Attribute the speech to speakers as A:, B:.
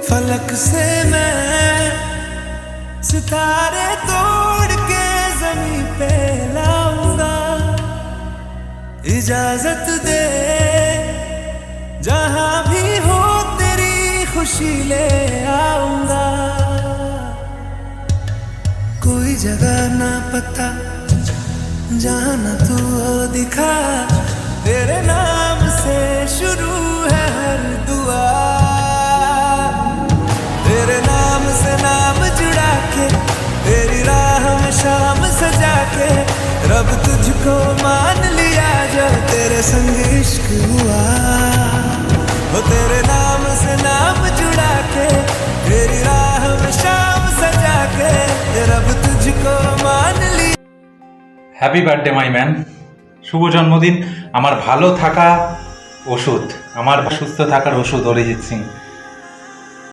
A: फलक से मैं सितारे तोड़ के जमीन पे लाऊंगा। इजाजत दे जहां भी हो तेरी खुशी ले आऊंगा। कोई जगह ना पता जहां ना तू हो दिखा, तेरे नाम से शुरू है हर दुआ। तेरे नाम से नाम जुड़ा के, तेरी राह में शाम सजा के, रब तुझको मान लिया जो तेरे संग इश्क हुआ। वो तेरे नाम से नाम जुड़ा के, तेरी राह में शाम सजा के, रब तुझको मान लिया।
B: Happy birthday my man. শুভ জন্মদিন। আমার ভালো থাকা ওষুধ, আমার সুস্থ থাকার ওষুধ অরিজিৎ সিং।